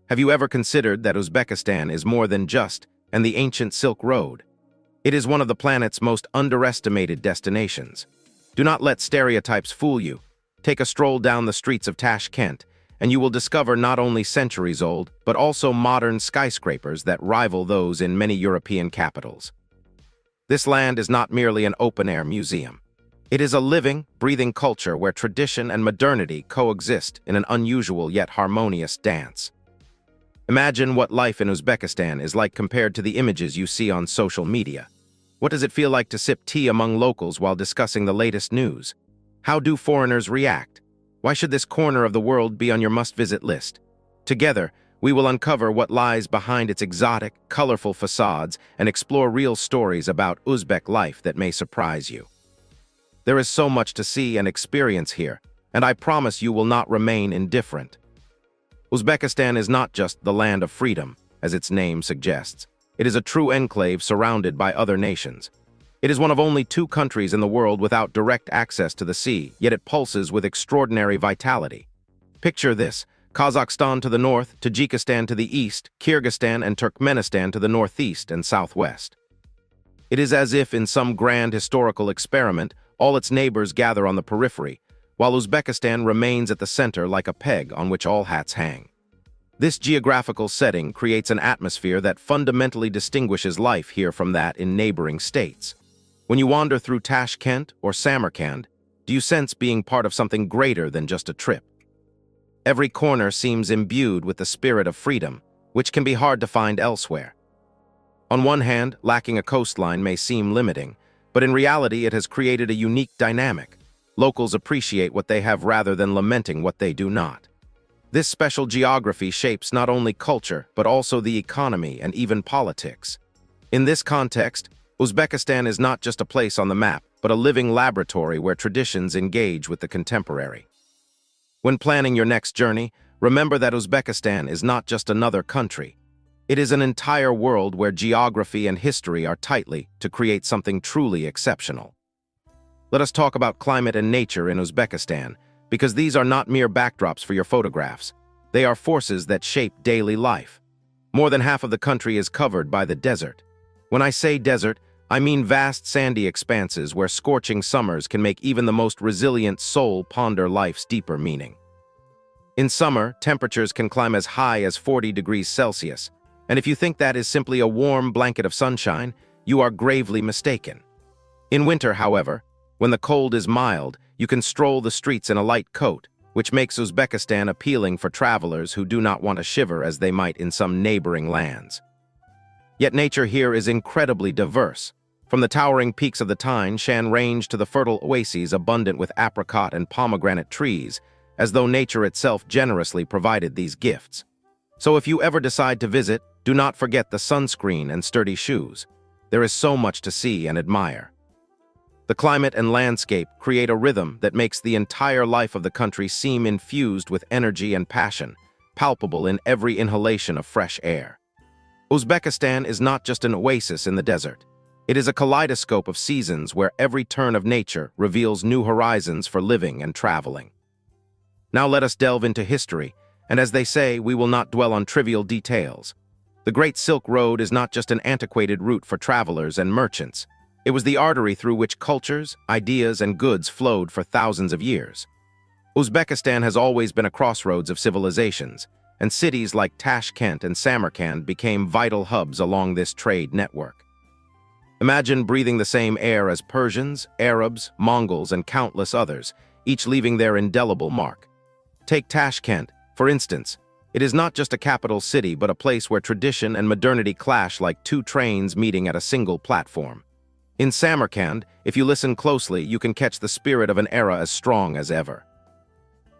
Have you ever considered that Uzbekistan is more than just and the ancient Silk Road? It is one of the planet's most underestimated destinations. Do not let stereotypes fool you. Take a stroll down the streets of Tashkent, and you will discover not only centuries-old, but also modern skyscrapers that rival those in many European capitals. This land is not merely an open-air museum. It is a living, breathing culture where tradition and modernity coexist in an unusual yet harmonious dance. Imagine what life in Uzbekistan is like compared to the images you see on social media. What does it feel like to sip tea among locals while discussing the latest news? How do foreigners react? Why should this corner of the world be on your must-visit list? Together, we will uncover what lies behind its exotic, colorful facades and explore real stories about Uzbek life that may surprise you. There is so much to see and experience here, and I promise you will not remain indifferent. Uzbekistan is not just the land of freedom, as its name suggests. It is a true enclave surrounded by other nations. It is one of only 2 countries in the world without direct access to the sea, yet it pulses with extraordinary vitality. Picture this: Kazakhstan to the north, Tajikistan to the east, Kyrgyzstan and Turkmenistan to the northeast and southwest. It is as if in some grand historical experiment, all its neighbors gather on the periphery, while Uzbekistan remains at the center like a peg on which all hats hang. This geographical setting creates an atmosphere that fundamentally distinguishes life here from that in neighboring states. When you wander through Tashkent or Samarkand, do you sense being part of something greater than just a trip? Every corner seems imbued with the spirit of freedom, which can be hard to find elsewhere. On one hand, lacking a coastline may seem limiting, but in reality it has created a unique dynamic. Locals appreciate what they have rather than lamenting what they do not. This special geography shapes not only culture, but also the economy and even politics. In this context, Uzbekistan is not just a place on the map, but a living laboratory where traditions engage with the contemporary. When planning your next journey, remember that Uzbekistan is not just another country. It is an entire world where geography and history are tightly to create something truly exceptional. Let us talk about climate and nature in Uzbekistan, because these are not mere backdrops for your photographs. They are forces that shape daily life. More than half of the country is covered by the desert. When I say desert, I mean vast sandy expanses where scorching summers can make even the most resilient soul ponder life's deeper meaning. In summer, temperatures can climb as high as 40 degrees Celsius, and if you think that is simply a warm blanket of sunshine, you are gravely mistaken. In winter, however, when the cold is mild, you can stroll the streets in a light coat, which makes Uzbekistan appealing for travelers who do not want to shiver as they might in some neighboring lands. Yet nature here is incredibly diverse. From the towering peaks of the Tyne Shan Range to the fertile oases abundant with apricot and pomegranate trees, as though nature itself generously provided these gifts. So if you ever decide to visit, do not forget the sunscreen and sturdy shoes. There is so much to see and admire. The climate and landscape create a rhythm that makes the entire life of the country seem infused with energy and passion, palpable in every inhalation of fresh air. Uzbekistan is not just an oasis in the desert. It is a kaleidoscope of seasons where every turn of nature reveals new horizons for living and traveling. Now let us delve into history, and as they say, we will not dwell on trivial details. The Great Silk Road is not just an antiquated route for travelers and merchants. It was the artery through which cultures, ideas, and goods flowed for thousands of years. Uzbekistan has always been a crossroads of civilizations, and cities like Tashkent and Samarkand became vital hubs along this trade network. Imagine breathing the same air as Persians, Arabs, Mongols, and countless others, each leaving their indelible mark. Take Tashkent, for instance. It is not just a capital city, but a place where tradition and modernity clash like 2 trains meeting at a single platform. In Samarkand, if you listen closely, you can catch the spirit of an era as strong as ever.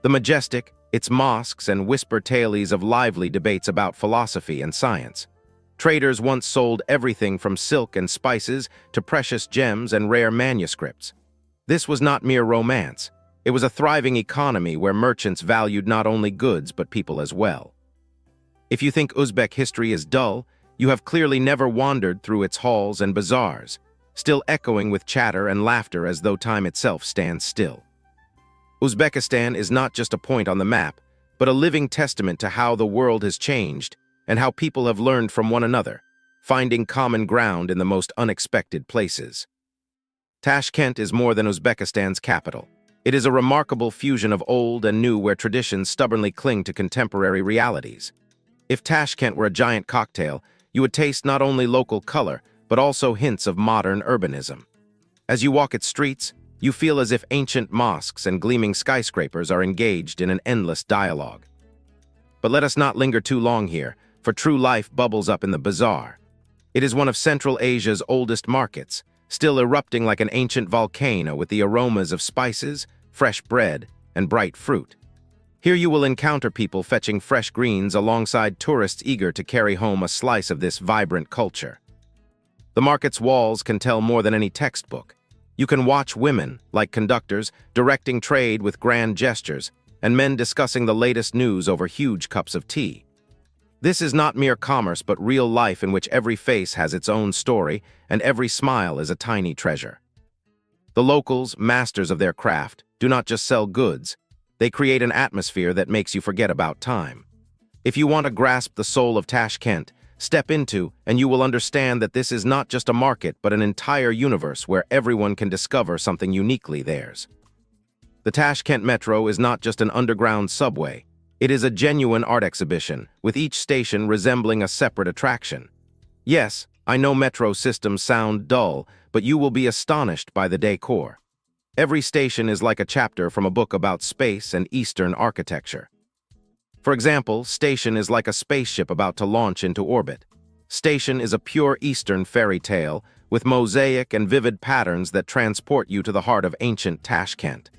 The majestic, its mosques and whisper tales of lively debates about philosophy and science. Traders once sold everything from silk and spices to precious gems and rare manuscripts. This was not mere romance. It was a thriving economy where merchants valued not only goods but people as well. If you think Uzbek history is dull, you have clearly never wandered through its halls and bazaars, still echoing with chatter and laughter as though time itself stands still. Uzbekistan is not just a point on the map, but a living testament to how the world has changed and how people have learned from one another, finding common ground in the most unexpected places. Tashkent is more than Uzbekistan's capital. It is a remarkable fusion of old and new where traditions stubbornly cling to contemporary realities. If Tashkent were a giant cocktail, you would taste not only local color, but also hints of modern urbanism. As you walk its streets, you feel as if ancient mosques and gleaming skyscrapers are engaged in an endless dialogue. But let us not linger too long here, for true life bubbles up in the bazaar. It is one of Central Asia's oldest markets, still erupting like an ancient volcano with the aromas of spices, fresh bread, and bright fruit. Here you will encounter people fetching fresh greens alongside tourists eager to carry home a slice of this vibrant culture. The market's walls can tell more than any textbook. You can watch women, like conductors, directing trade with grand gestures, and men discussing the latest news over huge cups of tea. This is not mere commerce but real life in which every face has its own story and every smile is a tiny treasure. The locals, masters of their craft, do not just sell goods, they create an atmosphere that makes you forget about time. If you want to grasp the soul of Tashkent, step into and you will understand that this is not just a market but an entire universe where everyone can discover something uniquely theirs. The Tashkent Metro is not just an underground subway. It is a genuine art exhibition, with each station resembling a separate attraction. Yes, I know metro systems sound dull, but you will be astonished by the decor. Every station is like a chapter from a book about space and Eastern architecture. For example, station is like a spaceship about to launch into orbit. Station is a pure Eastern fairy tale, with mosaic and vivid patterns that transport you to the heart of ancient Tashkent.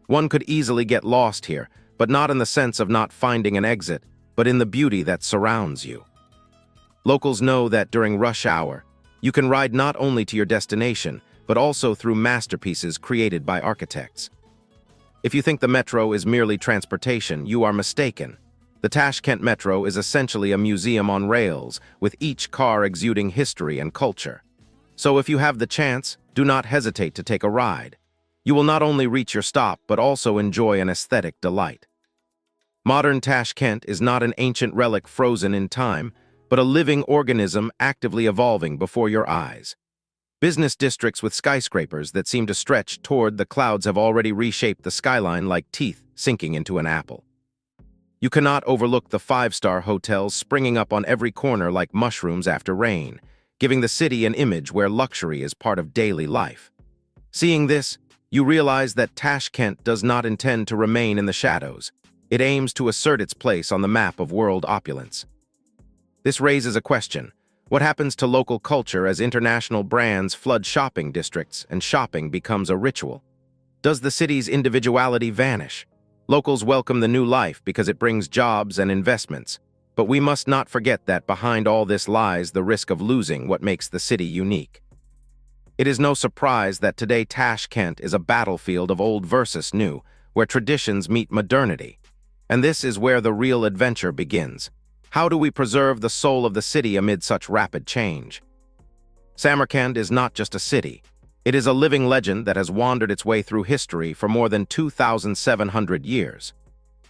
One could easily get lost here, but not in the sense of not finding an exit, but in the beauty that surrounds you. Locals know that during rush hour, you can ride not only to your destination, but also through masterpieces created by architects. If you think the metro is merely transportation, you are mistaken. The Tashkent Metro is essentially a museum on rails, with each car exuding history and culture. So if you have the chance, do not hesitate to take a ride. You will not only reach your stop, but also enjoy an aesthetic delight. Modern Tashkent is not an ancient relic frozen in time, but a living organism actively evolving before your eyes. Business districts with skyscrapers that seem to stretch toward the clouds have already reshaped the skyline like teeth sinking into an apple. You cannot overlook the five-star hotels springing up on every corner like mushrooms after rain, giving the city an image where luxury is part of daily life. Seeing this, you realize that Tashkent does not intend to remain in the shadows. It aims to assert its place on the map of world opulence. This raises a question. What happens to local culture as international brands flood shopping districts and shopping becomes a ritual? Does the city's individuality vanish? Locals welcome the new life because it brings jobs and investments, but we must not forget that behind all this lies the risk of losing what makes the city unique. It is no surprise that today Tashkent is a battlefield of old versus new, where traditions meet modernity. And this is where the real adventure begins. How do we preserve the soul of the city amid such rapid change? Samarkand is not just a city. It is a living legend that has wandered its way through history for more than 2,700 years.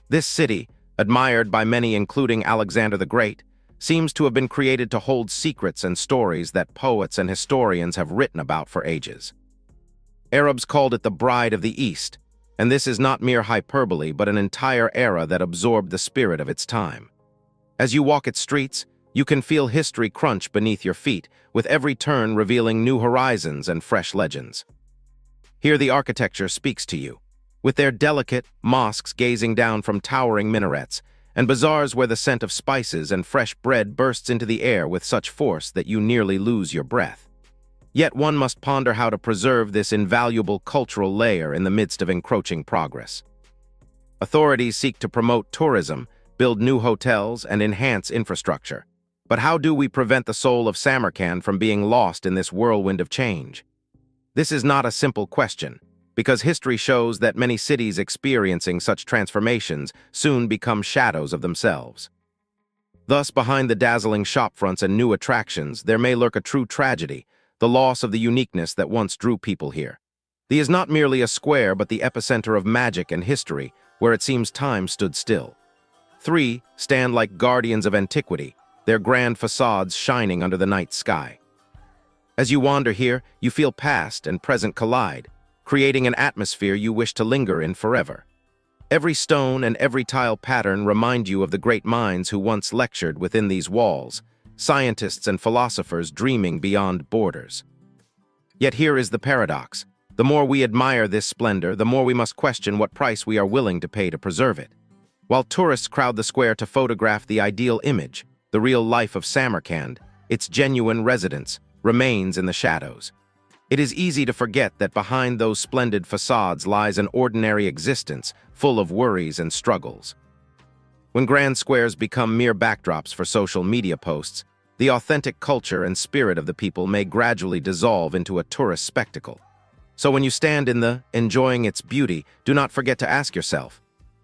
This city, admired by many including Alexander the Great, seems to have been created to hold secrets and stories that poets and historians have written about for ages. Arabs called it the Bride of the East, and this is not mere hyperbole but an entire era that absorbed the spirit of its time. As you walk its streets, you can feel history crunch beneath your feet, with every turn revealing new horizons and fresh legends. Here the architecture speaks to you, with their delicate mosques gazing down from towering minarets, and bazaars where the scent of spices and fresh bread bursts into the air with such force that you nearly lose your breath. Yet one must ponder how to preserve this invaluable cultural layer in the midst of encroaching progress. Authorities seek to promote tourism, build new hotels, and enhance infrastructure. But how do we prevent the soul of Samarkand from being lost in this whirlwind of change? This is not a simple question, because history shows that many cities experiencing such transformations soon become shadows of themselves. Thus, behind the dazzling shopfronts and new attractions, there may lurk a true tragedy, the loss of the uniqueness that once drew people here. It is not merely a square, but the epicenter of magic and history, where it seems time stood still. Three stand like guardians of antiquity, their grand facades shining under the night sky. As you wander here, you feel past and present collide, creating an atmosphere you wish to linger in forever. Every stone and every tile pattern remind you of the great minds who once lectured within these walls, scientists and philosophers dreaming beyond borders. Yet here is the paradox. The more we admire this splendor, the more we must question what price we are willing to pay to preserve it. While tourists crowd the square to photograph the ideal image, the real life of Samarkand, its genuine residents, remains in the shadows. It is easy to forget that behind those splendid facades lies an ordinary existence full of worries and struggles. When grand squares become mere backdrops for social media posts, the authentic culture and spirit of the people may gradually dissolve into a tourist spectacle. So when you stand in enjoying its beauty, do not forget to ask yourself,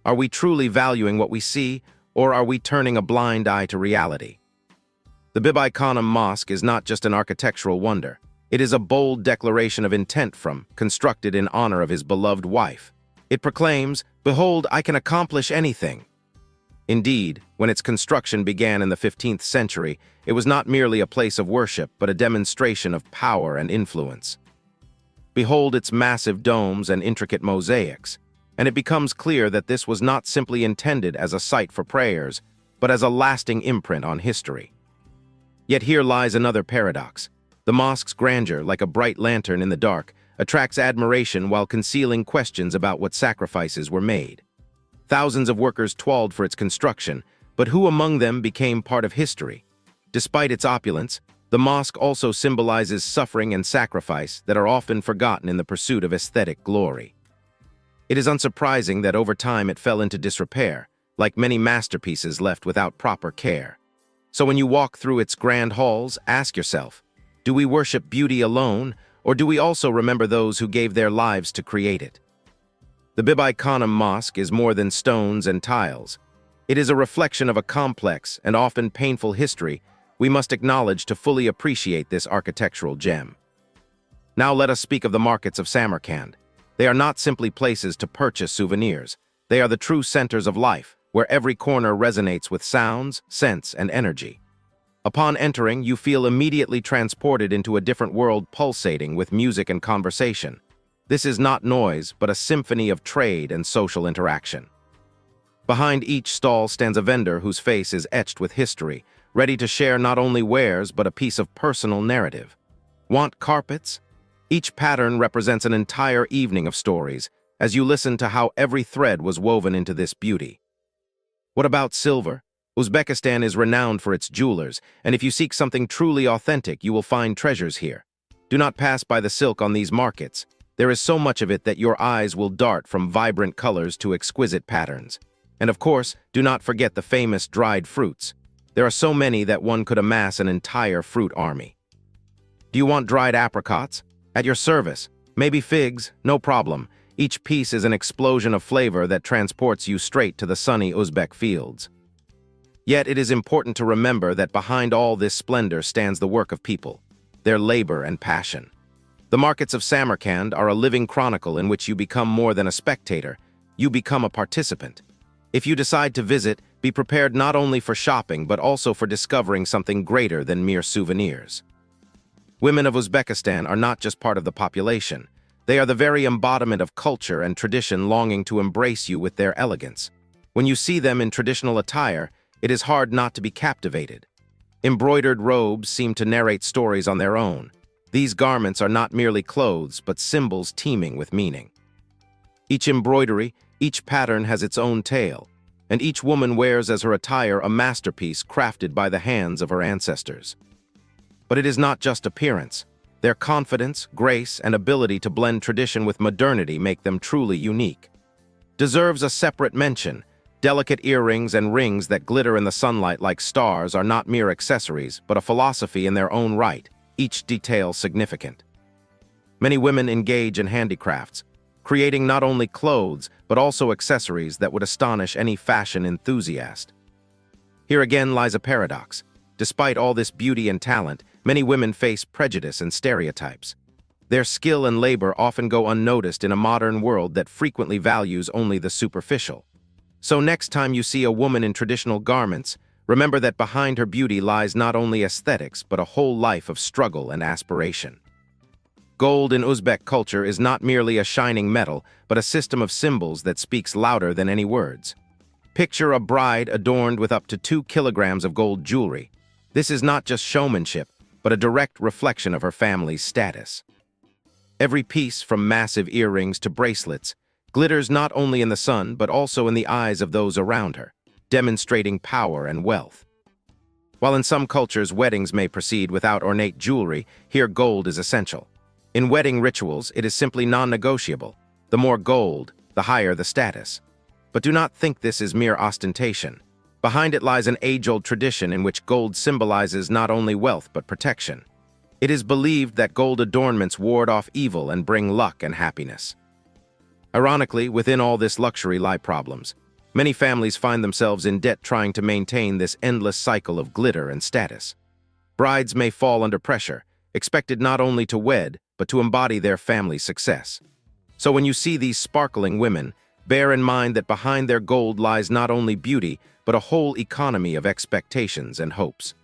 are we truly valuing what we see, or are we turning a blind eye to reality? The Bibi Khanum Mosque is not just an architectural wonder. It is a bold declaration of intent constructed in honor of his beloved wife. It proclaims, "Behold, I can accomplish anything." Indeed, when its construction began in the 15th century, it was not merely a place of worship, but a demonstration of power and influence. Behold its massive domes and intricate mosaics, and it becomes clear that this was not simply intended as a site for prayers, but as a lasting imprint on history. Yet here lies another paradox. The mosque's grandeur, like a bright lantern in the dark, attracts admiration while concealing questions about what sacrifices were made. Thousands of workers toiled for its construction, but who among them became part of history? Despite its opulence, the mosque also symbolizes suffering and sacrifice that are often forgotten in the pursuit of aesthetic glory. It is unsurprising that over time it fell into disrepair, like many masterpieces left without proper care. So when you walk through its grand halls, ask yourself, do we worship beauty alone, or do we also remember those who gave their lives to create it? The Bibi Khanum Mosque is more than stones and tiles. It is a reflection of a complex and often painful history we must acknowledge to fully appreciate this architectural gem. Now let us speak of the markets of Samarkand. They are not simply places to purchase souvenirs. They are the true centers of life, where every corner resonates with sounds, scents, and energy. Upon entering, you feel immediately transported into a different world pulsating with music and conversation. This is not noise, but a symphony of trade and social interaction. Behind each stall stands a vendor whose face is etched with history, ready to share not only wares but a piece of personal narrative. Want carpets? Each pattern represents an entire evening of stories, as you listen to how every thread was woven into this beauty. What about silver? Uzbekistan is renowned for its jewelers, and if you seek something truly authentic, you will find treasures here. Do not pass by the silk on these markets. There is so much of it that your eyes will dart from vibrant colors to exquisite patterns. And of course, do not forget the famous dried fruits. There are so many that one could amass an entire fruit army. Do you want dried apricots? At your service. Maybe figs? No problem. Each piece is an explosion of flavor that transports you straight to the sunny Uzbek fields. Yet it is important to remember that behind all this splendor stands the work of people, their labor and passion. The markets of Samarkand are a living chronicle in which you become more than a spectator, you become a participant. If you decide to visit, be prepared not only for shopping but also for discovering something greater than mere souvenirs. Women of Uzbekistan are not just part of the population. They are the very embodiment of culture and tradition longing to embrace you with their elegance. When you see them in traditional attire, it is hard not to be captivated. Embroidered robes seem to narrate stories on their own. These garments are not merely clothes, but symbols teeming with meaning. Each embroidery, each pattern has its own tale, and each woman wears as her attire a masterpiece crafted by the hands of her ancestors. But it is not just appearance. Their confidence, grace, and ability to blend tradition with modernity make them truly unique. Deserves a separate mention. Delicate earrings and rings that glitter in the sunlight like stars are not mere accessories, but a philosophy in their own right, each detail significant. Many women engage in handicrafts, creating not only clothes, but also accessories that would astonish any fashion enthusiast. Here again lies a paradox. Despite all this beauty and talent, many women face prejudice and stereotypes. Their skill and labor often go unnoticed in a modern world that frequently values only the superficial. So next time you see a woman in traditional garments, remember that behind her beauty lies not only aesthetics but a whole life of struggle and aspiration. Gold in Uzbek culture is not merely a shining metal, but a system of symbols that speaks louder than any words. Picture a bride adorned with up to 2 kilograms of gold jewelry. This is not just showmanship, but a direct reflection of her family's status. Every piece, from massive earrings to bracelets, glitters not only in the sun but also in the eyes of those around her, demonstrating power and wealth. While in some cultures weddings may proceed without ornate jewelry, here gold is essential. In wedding rituals, it is simply non-negotiable. The more gold, the higher the status. But do not think this is mere ostentation. Behind it lies an age-old tradition in which gold symbolizes not only wealth but protection. It is believed that gold adornments ward off evil and bring luck and happiness. Ironically, within all this luxury lie problems. Many families find themselves in debt trying to maintain this endless cycle of glitter and status. Brides may fall under pressure, expected not only to wed, but to embody their family's success. So when you see these sparkling women, bear in mind that behind their gold lies not only beauty, but a whole economy of expectations and hopes.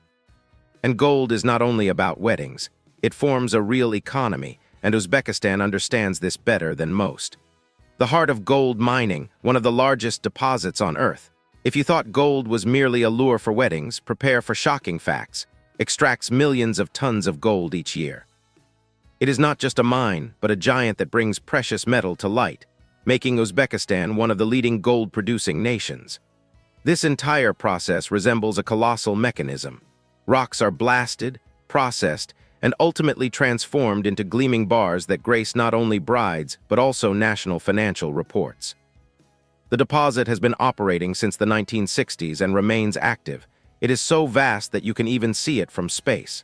And gold is not only about weddings, it forms a real economy, and Uzbekistan understands this better than most. The heart of gold mining, one of the largest deposits on Earth. If you thought gold was merely a lure for weddings, prepare for shocking facts. Extracts millions of tons of gold each year. It is not just a mine, but a giant that brings precious metal to light, making Uzbekistan one of the leading gold-producing nations. This entire process resembles a colossal mechanism. Rocks are blasted, processed, and ultimately transformed into gleaming bars that grace not only brides, but also national financial reports. The deposit has been operating since the 1960s and remains active. It is so vast that you can even see it from space.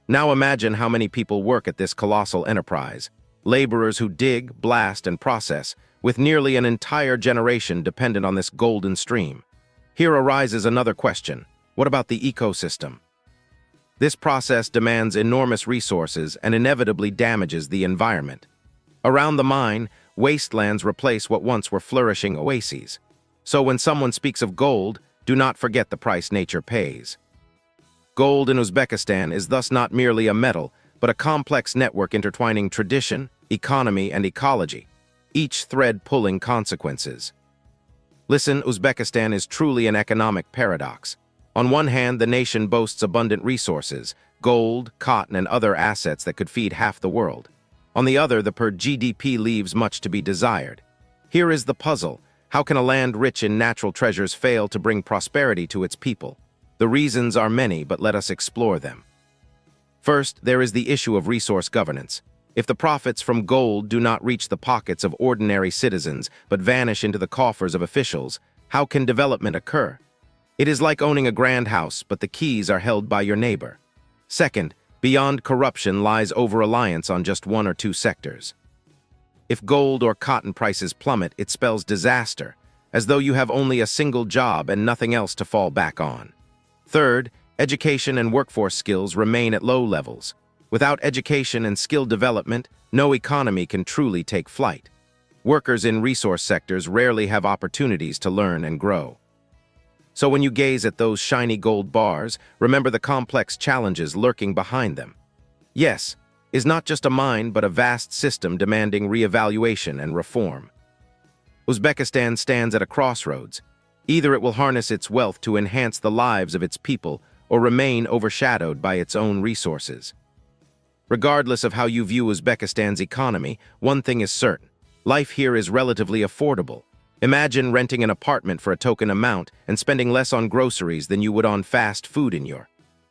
Now imagine how many people work at this colossal enterprise. Laborers who dig, blast, and process, with nearly an entire generation dependent on this golden stream. Here arises another question. What about the ecosystem? This process demands enormous resources and inevitably damages the environment. Around the mine, wastelands replace what once were flourishing oases. So when someone speaks of gold, do not forget the price nature pays. Gold in Uzbekistan is thus not merely a metal, but a complex network intertwining tradition, economy, and ecology, each thread pulling consequences. Listen, Uzbekistan is truly an economic paradox. On one hand, the nation boasts abundant resources, gold, cotton, and other assets that could feed half the world. On the other, the per GDP leaves much to be desired. Here is the puzzle. How can a land rich in natural treasures fail to bring prosperity to its people? The reasons are many, but let us explore them. First, there is the issue of resource governance. If the profits from gold do not reach the pockets of ordinary citizens, but vanish into the coffers of officials, how can development occur? It is like owning a grand house, but the keys are held by your neighbor. Second, beyond corruption lies over-reliance on just one or two sectors. If gold or cotton prices plummet, it spells disaster, as though you have only a single job and nothing else to fall back on. Third, education and workforce skills remain at low levels. Without education and skill development, no economy can truly take flight. Workers in resource sectors rarely have opportunities to learn and grow. So when you gaze at those shiny gold bars, remember the complex challenges lurking behind them. Yes, is not just a mine, but a vast system demanding reevaluation and reform. Uzbekistan stands at a crossroads. Either it will harness its wealth to enhance the lives of its people or remain overshadowed by its own resources. Regardless of how you view Uzbekistan's economy, one thing is certain. Life here is relatively affordable. Imagine renting an apartment for a token amount and spending less on groceries than you would on fast food in your.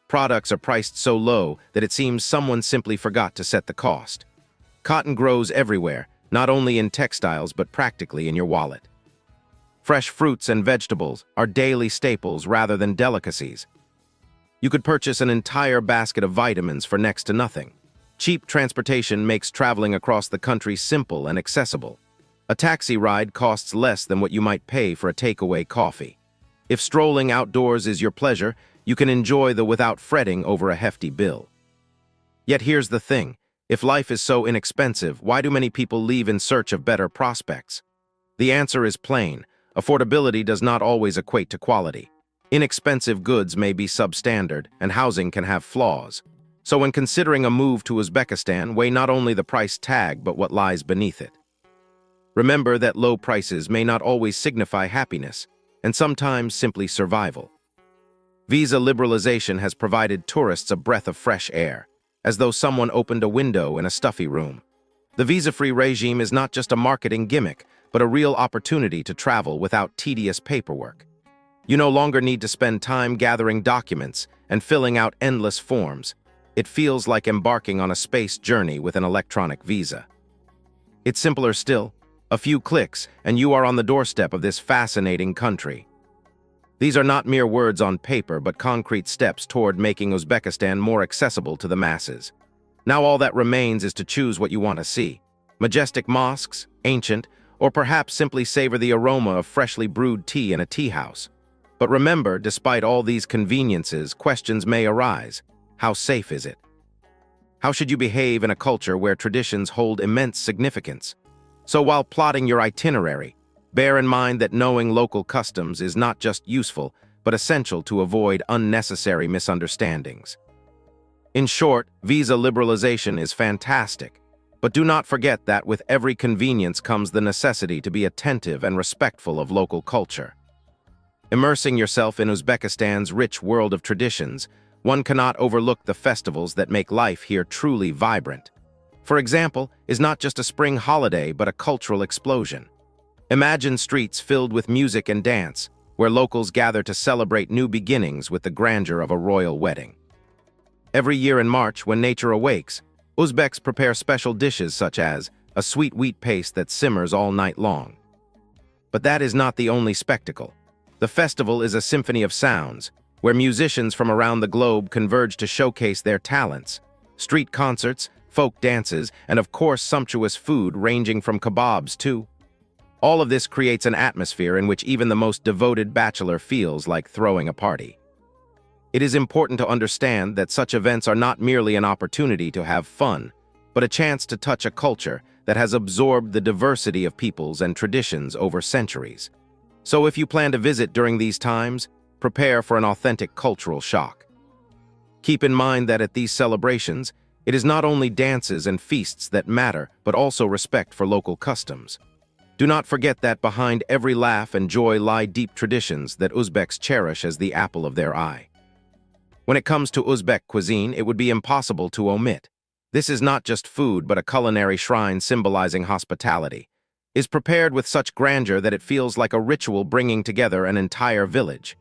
Products are priced so low that it seems someone simply forgot to set the cost. Cotton grows everywhere, not only in textiles but practically in your wallet. Fresh fruits and vegetables are daily staples rather than delicacies. You could purchase an entire basket of vitamins for next to nothing. Cheap transportation makes traveling across the country simple and accessible. A taxi ride costs less than what you might pay for a takeaway coffee. If strolling outdoors is your pleasure, you can enjoy the without fretting over a hefty bill. Yet here's the thing. If life is so inexpensive, why do many people leave in search of better prospects? The answer is plain. affordability does not always equate to quality. Inexpensive goods may be substandard, and housing can have flaws. So when considering a move to Uzbekistan, weigh not only the price tag but what lies beneath it. Remember that low prices may not always signify happiness, and sometimes simply survival. Visa liberalization has provided tourists a breath of fresh air, as though someone opened a window in a stuffy room. The visa-free regime is not just a marketing gimmick, but a real opportunity to travel without tedious paperwork. You no longer need to spend time gathering documents and filling out endless forms. It feels like embarking on a space journey with an electronic visa. It's simpler still. A few clicks, and you are on the doorstep of this fascinating country. These are not mere words on paper, but concrete steps toward making Uzbekistan more accessible to the masses. Now all that remains is to choose what you want to see. Majestic mosques, ancient, or perhaps simply savor the aroma of freshly brewed tea in a tea house. But remember, despite all these conveniences, questions may arise. How safe is it? How should you behave in a culture where traditions hold immense significance? So while plotting your itinerary, bear in mind that knowing local customs is not just useful, but essential to avoid unnecessary misunderstandings. In short, visa liberalization is fantastic, but do not forget that with every convenience comes the necessity to be attentive and respectful of local culture. Immersing yourself in Uzbekistan's rich world of traditions, one cannot overlook the festivals that make life here truly vibrant. For example, is not just a spring holiday but a cultural explosion. Imagine streets filled with music and dance, where locals gather to celebrate new beginnings with the grandeur of a royal wedding. Every year in March, when nature awakes, Uzbeks prepare special dishes such as a sweet wheat paste that simmers all night long. But that is not the only spectacle. The festival is a symphony of sounds, where musicians from around the globe converge to showcase their talents. Street concerts, folk dances, and of course sumptuous food ranging from kebabs to. All of this creates an atmosphere in which even the most devoted bachelor feels like throwing a party. It is important to understand that such events are not merely an opportunity to have fun, but a chance to touch a culture that has absorbed the diversity of peoples and traditions over centuries. So if you plan to visit during these times, prepare for an authentic cultural shock. Keep in mind that at these celebrations, it is not only dances and feasts that matter, but also respect for local customs. Do not forget that behind every laugh and joy lie deep traditions that Uzbeks cherish as the apple of their eye. When it comes to Uzbek cuisine, it would be impossible to omit. This is not just food, but a culinary shrine symbolizing hospitality. It is prepared with such grandeur that it feels like a ritual bringing together an entire village.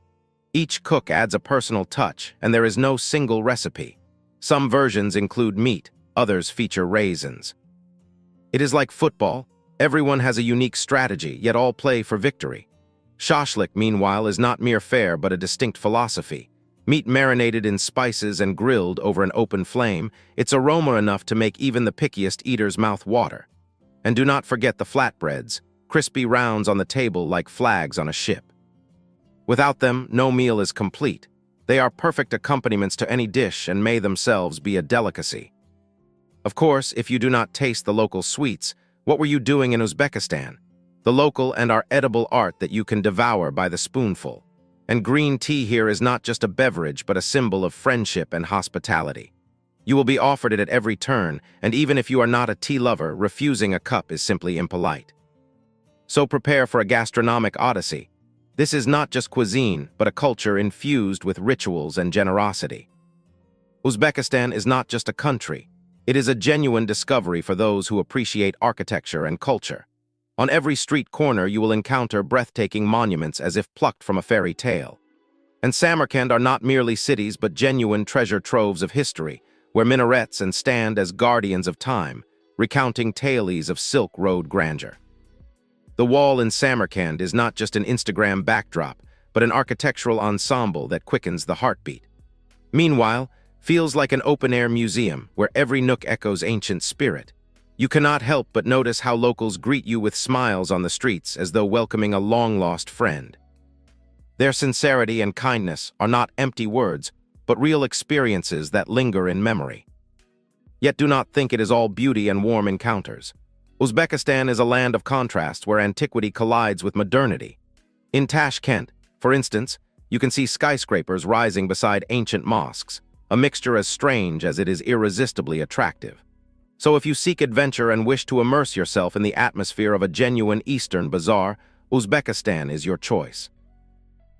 Each cook adds a personal touch, and there is no single recipe. Some versions include meat, others feature raisins. It is like football. Everyone has a unique strategy, yet all play for victory. Shashlik, meanwhile, is not mere fare but a distinct philosophy. Meat marinated in spices and grilled over an open flame, its aroma enough to make even the pickiest eater's mouth water. And do not forget the flatbreads, crispy rounds on the table like flags on a ship. Without them, no meal is complete. They are perfect accompaniments to any dish and may themselves be a delicacy. Of course, if you do not taste the local sweets, what were you doing in Uzbekistan? The local and our edible art that you can devour by the spoonful. And green tea here is not just a beverage, but a symbol of friendship and hospitality. You will be offered it at every turn, and even if you are not a tea lover, refusing a cup is simply impolite. So prepare for a gastronomic odyssey. This is not just cuisine, but a culture infused with rituals and generosity. Uzbekistan is not just a country. It is a genuine discovery for those who appreciate architecture and culture. On every street corner, you will encounter breathtaking monuments as if plucked from a fairy tale. And Samarkand are not merely cities, but genuine treasure troves of history, where minarets stand as guardians of time, recounting tales of Silk Road grandeur. The wall in Samarkand is not just an Instagram backdrop, but an architectural ensemble that quickens the heartbeat. Meanwhile, feels like an open-air museum where every nook echoes ancient spirit. You cannot help but notice how locals greet you with smiles on the streets as though welcoming a long-lost friend. Their sincerity and kindness are not empty words, but real experiences that linger in memory. Yet do not think it is all beauty and warm encounters. Uzbekistan is a land of contrast where antiquity collides with modernity. In Tashkent, for instance, you can see skyscrapers rising beside ancient mosques, a mixture as strange as it is irresistibly attractive. So if you seek adventure and wish to immerse yourself in the atmosphere of a genuine Eastern bazaar, Uzbekistan is your choice.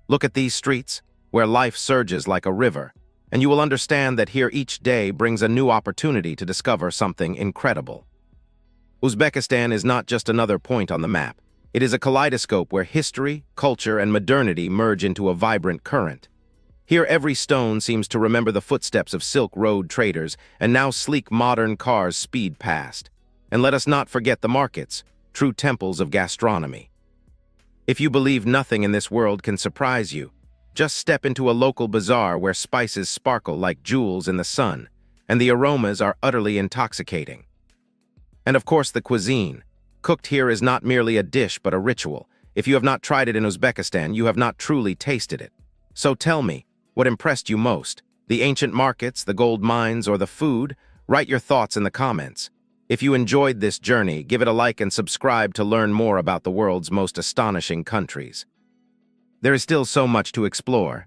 Look at these streets, where life surges like a river, and you will understand that here each day brings a new opportunity to discover something incredible. Uzbekistan is not just another point on the map. It is a kaleidoscope where history, culture, and modernity merge into a vibrant current. Here every stone seems to remember the footsteps of Silk Road traders, and now sleek modern cars speed past. And let us not forget the markets, true temples of gastronomy. If you believe nothing in this world can surprise you, just step into a local bazaar where spices sparkle like jewels in the sun, and the aromas are utterly intoxicating. And of course the cuisine. Cooked here is not merely a dish but a ritual. If you have not tried it in Uzbekistan, you have not truly tasted it. So tell me, what impressed you most? The ancient markets, the gold mines, or the food? Write your thoughts in the comments. If you enjoyed this journey, give it a like and subscribe to learn more about the world's most astonishing countries. There is still so much to explore.